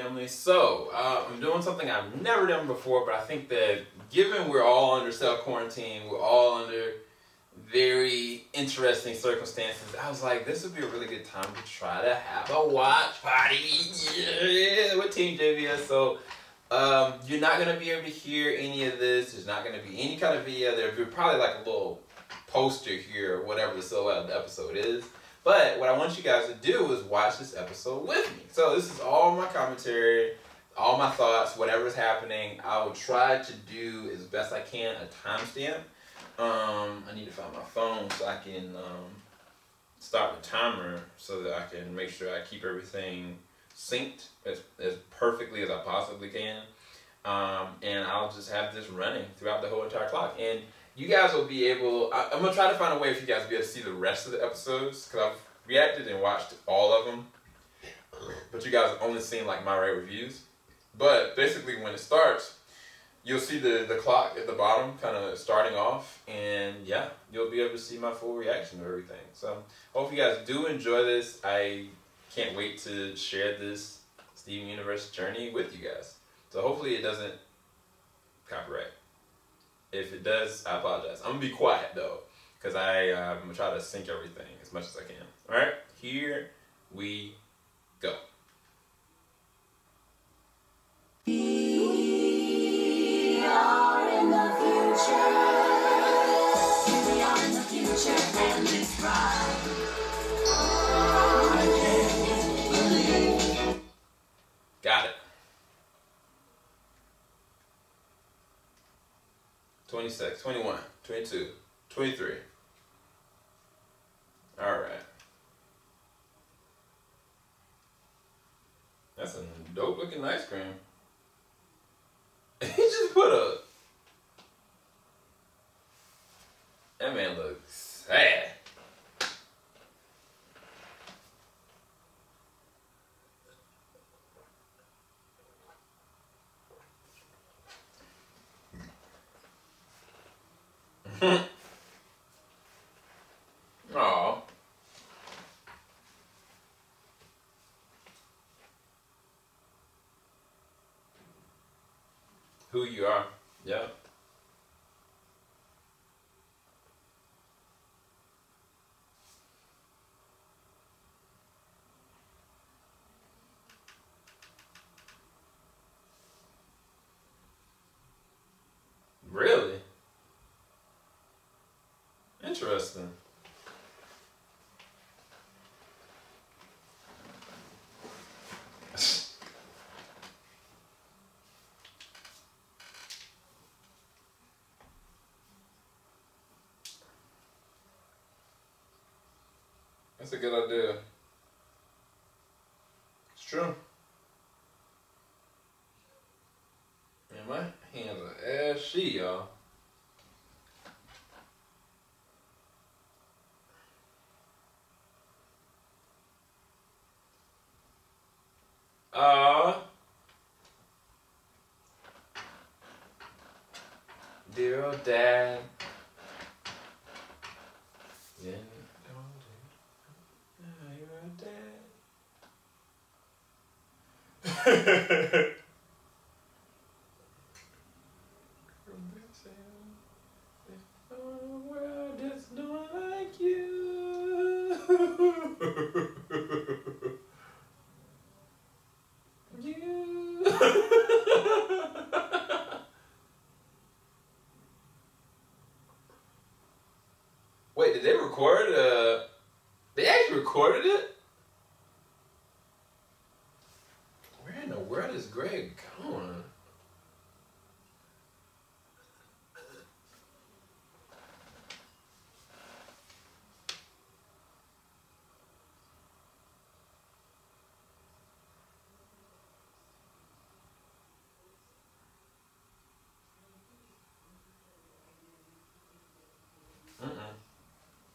family. So, I'm doing something I've never done before, but I think that given we're all under self-quarantine, we're all under very interesting circumstances, I was like, this would be a really good time to try to have a watch party. Yeah, with Team JVS. So, you're not going to be able to hear any of this. There's not going to be any kind of video. There'll be probably like a little poster here or whatever the silhouette of the episode is. But what I want you guys to do is watch this episode with me. So this is all my commentary, all my thoughts, whatever's happening. I will try to do as best I can a timestamp. I need to find my phone so I can start the timer so that I can make sure I keep everything synced as perfectly as I possibly can. And I'll just have this running throughout the whole entire clock. And you guys will be able, I'm going to try to find a way for you guys to be able to see the rest of the episodes, because I've reacted and watched all of them, but you guys have only seen like my rate reviews. But basically when it starts, you'll see the clock at the bottom kind of starting off, and yeah, you'll be able to see my full reaction to everything. So hope you guys do enjoy this. I can't wait to share this Steven Universe journey with you guys. So hopefully it doesn't copyright. If it does, I apologize. I'm going to be quiet, though, because I'm going to try to sync everything as much as I can. All right, here we go. We are in the future. We are in the future, and it's right. I can't believe. Got it. 26, 21, 22, 23. All right. That's a dope looking ice cream. He just put a... That man looks sad. Aw. Who you are. Yeah. Really? Interesting. That's a good idea. It's true. Man, my hands are ashy, y'all. Dear old dad. Yeah. World is not like you. Wait, did they record? They actually recorded it? Where in the world is Greg going?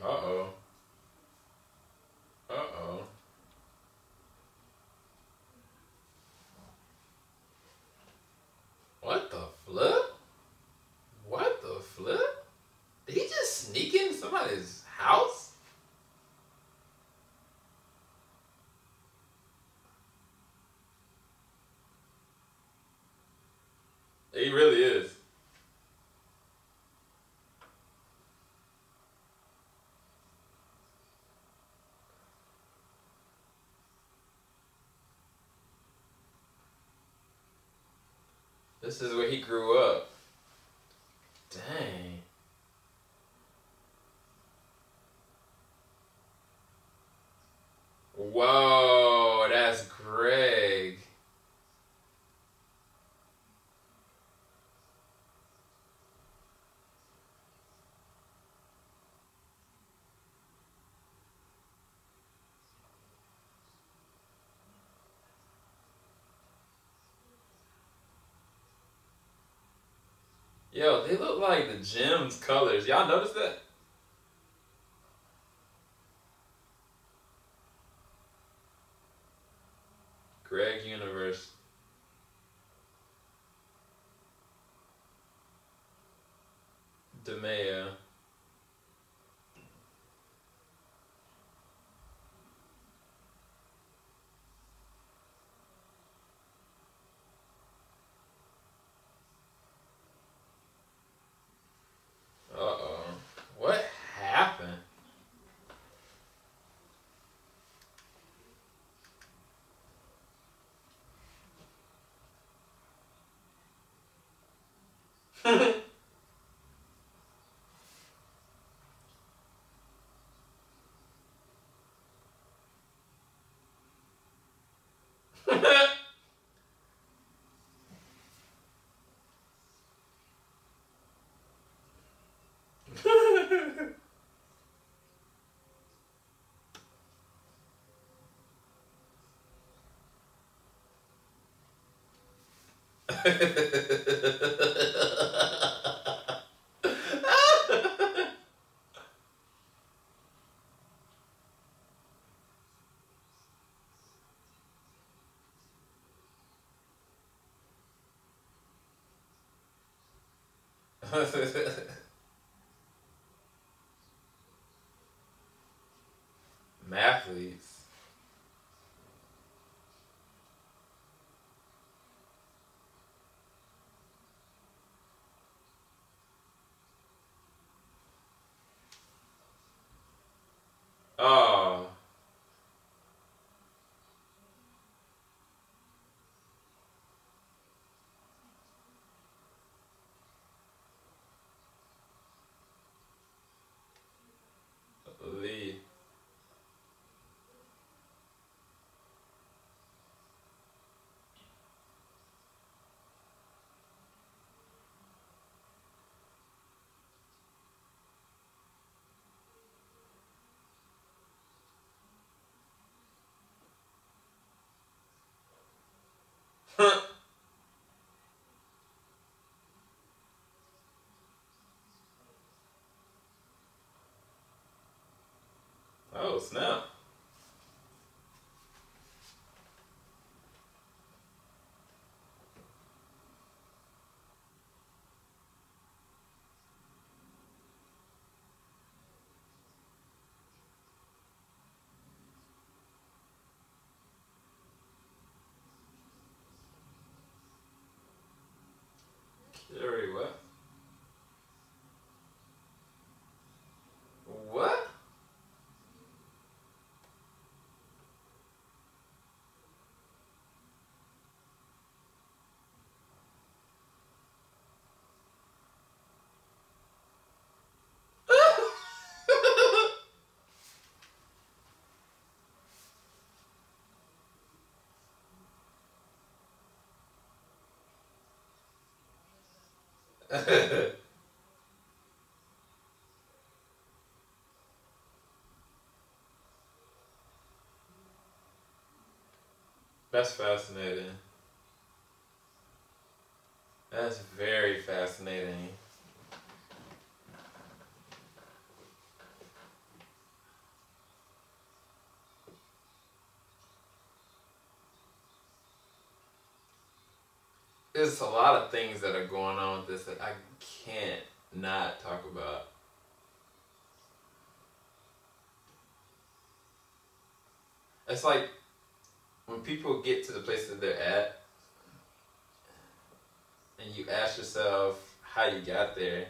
Uh-oh. Uh-oh. He really is. This is where he grew up. Dang. Whoa, that's Greg. Yo, they look like the gym's colors. Y'all notice that? Greg Universe. DeMea. Uh-oh. What happened? Mathletes. Oh. Lee. Oh, snap. Carrie, what? What? That's fascinating. That's very fascinating. There's a lot of things that are going on with this that I can't not talk about. It's like when people get to the place that they're at, and you ask yourself how you got there.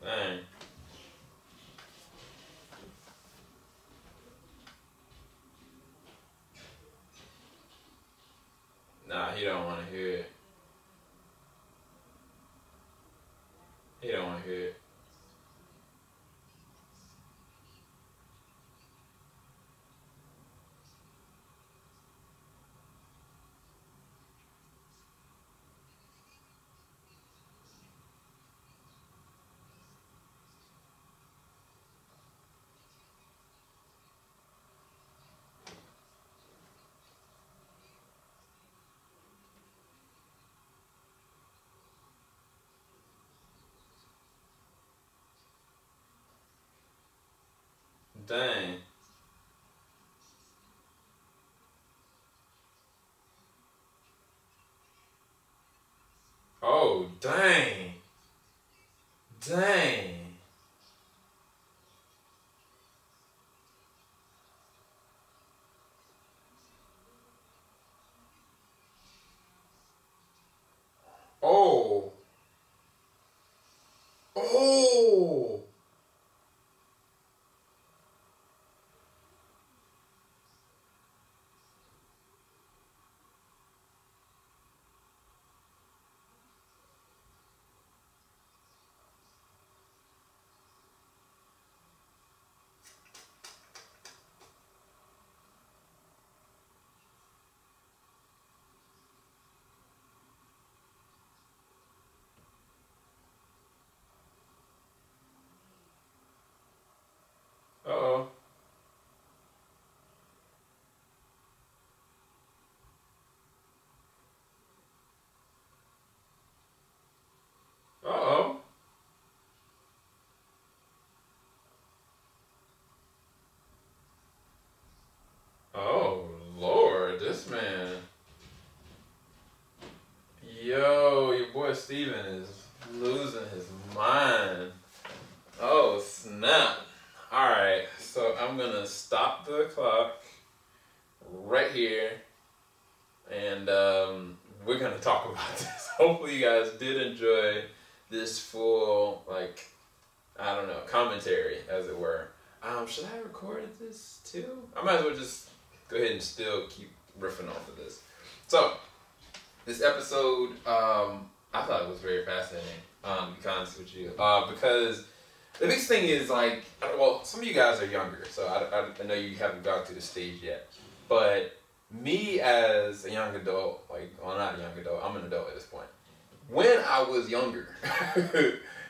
Dang. Nah, he don't want to hear it. He don't want to hear it. Dang. Oh, dang. Dang. Oh. Oh. Uh-oh. Uh-oh. Oh, Lord, this man. Yo, your boy Steven is losing his mind. Oh, snap. Alright, so I'm gonna stop the clock right here, and we're gonna talk about this. Hopefully you guys did enjoy this full, like, I don't know, commentary, as it were. Should I have recorded this too? I might as well just go ahead and still keep riffing off of this. So, this episode, I thought it was very fascinating, to be honest with you, because the biggest thing is, like, well, some of you guys are younger, so I know you haven't gone through the stage yet, but me as a young adult, like, well, not a young adult, I'm an adult at this point. When I was younger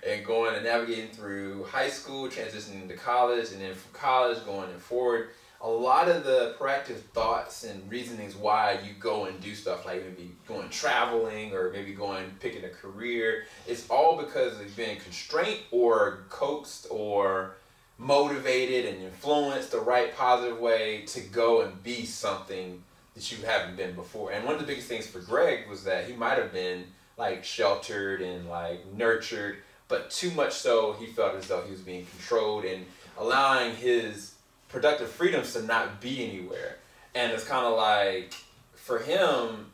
and going and navigating through high school, transitioning to college, and then from college going and forward, a lot of the proactive thoughts and reasonings why you go and do stuff like maybe going traveling or maybe going picking a career, it's all because of being constrained or coaxed or motivated and influenced the right positive way to go and be something that you haven't been before. And one of the biggest things for Greg was that he might have been like sheltered and like nurtured, but too much so he felt as though he was being controlled and allowing his productive freedoms to not be anywhere. And it's kind of like, for him,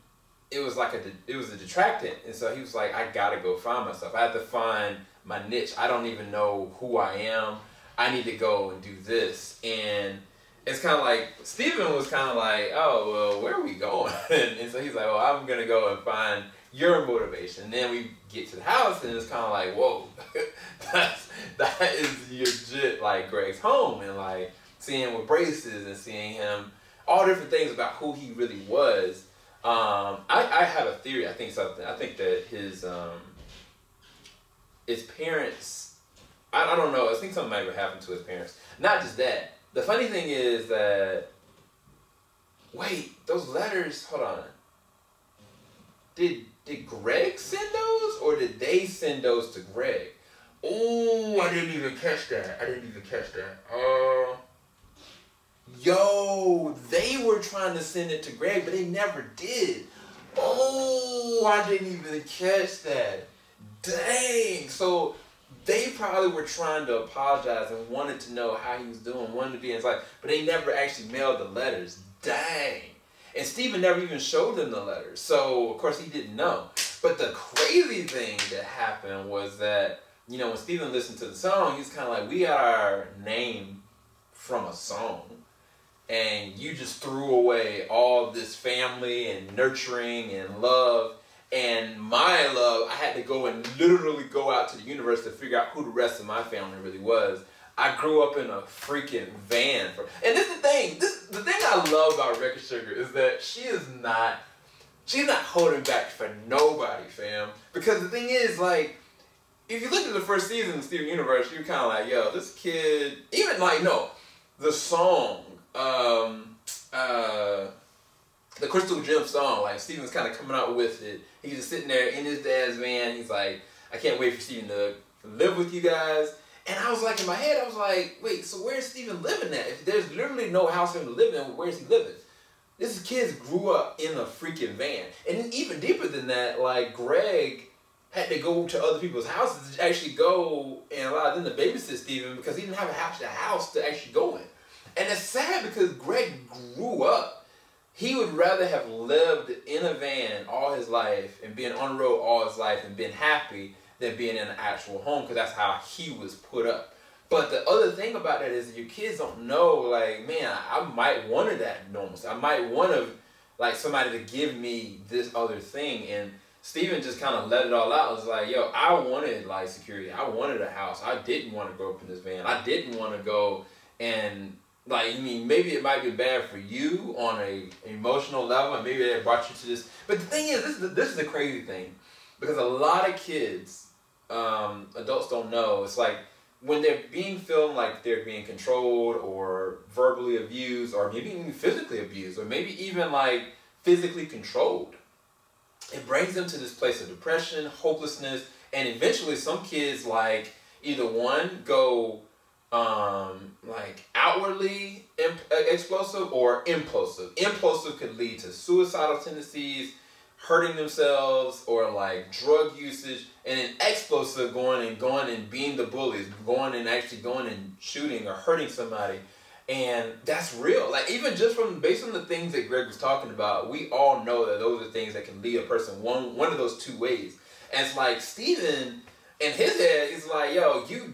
it was like it was a detractant. And so he was like, I gotta go find myself. I have to find my niche. I don't even know who I am. I need to go and do this. And it's kind of like, Steven was kind of like, oh, well, where are we going? And so he's like, well, I'm gonna go and find your motivation. And then we get to the house and it's kind of like, whoa, that is legit like Greg's home. And like, seeing him with braces and seeing him, all different things about who he really was. I have a theory. I think that his parents, I don't know. I think something might have happened to his parents. Not just that. The funny thing is that, wait, those letters, hold on. Did Greg send those or did they send those to Greg? Oh, I didn't even catch that. Yo, they were trying to send it to Greg, but they never did. Oh, I didn't even catch that. Dang. So they probably were trying to apologize and wanted to know how he was doing, wanted to be in his life, but they never actually mailed the letters. Dang. And Steven never even showed them the letters. So, of course, he didn't know. But the crazy thing that happened was that, you know, when Steven listened to the song, he's kind of like, we got our name from a song. And you just threw away all this family and nurturing and love. And my love, I had to go and literally go out to the universe to figure out who the rest of my family really was. I grew up in a freaking van. And this is the thing. The thing I love about Record Sugar is that she's not holding back for nobody, fam. Because the thing is, like, if you look at the first season of Steven Universe, you're kind of like, yo, this kid, even like, no, the song, the Crystal Gem song, like Steven's kind of coming out with it. He's just sitting there in his dad's van. He's like, I can't wait for Steven to live with you guys. And I was like, in my head, I was like, wait, so where's Steven living at? If there's literally no house for him to live in, where's he living? This kid grew up in a freaking van. And even deeper than that, like Greg had to go to other people's houses to actually go and allow them to babysit Steven because he didn't have a house to actually go in. And it's sad because Greg grew up. He would rather have lived in a van all his life and been on the road all his life and been happy than being in an actual home because that's how he was put up. But the other thing about that is your kids don't know, like, man, I might want that normalcy. I might want to, like, somebody to give me this other thing. And Steven just kind of let it all out. It was like, yo, I wanted, like, security. I wanted a house. I didn't want to grow up in this van. I didn't want to go and, like, I mean, maybe it might be bad for you on an emotional level, and maybe that brought you to this. But the thing is, this is the crazy thing. Because a lot of kids, adults don't know. It's like when they're being filmed like they're being controlled or verbally abused or maybe even physically abused or maybe even like physically controlled, it brings them to this place of depression, hopelessness, and eventually some kids like either one go like outwardly explosive or implosive. Implosive could lead to suicidal tendencies, hurting themselves, or like drug usage, and then explosive going and being the bullies, going and shooting or hurting somebody. And that's real. Like even just based on the things that Greg was talking about, we all know that those are things that can lead a person one of those two ways. And it's like Steven in his head is like, yo, you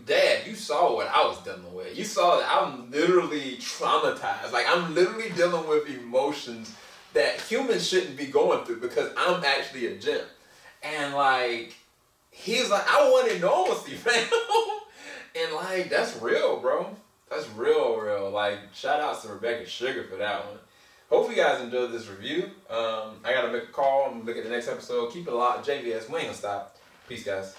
saw what I was dealing with. You saw that I'm literally traumatized. Like I'm literally dealing with emotions that humans shouldn't be going through because I'm actually a gem. And like, he's like, I wanted normalcy, fam. And like, that's real, bro. That's real. Like, shout out to Rebecca Sugar for that one. Hopefully you guys enjoyed this review. I gotta make a call. I'm gonna look at the next episode. Keep it locked. JVS, we ain't gonna stop. Peace, guys.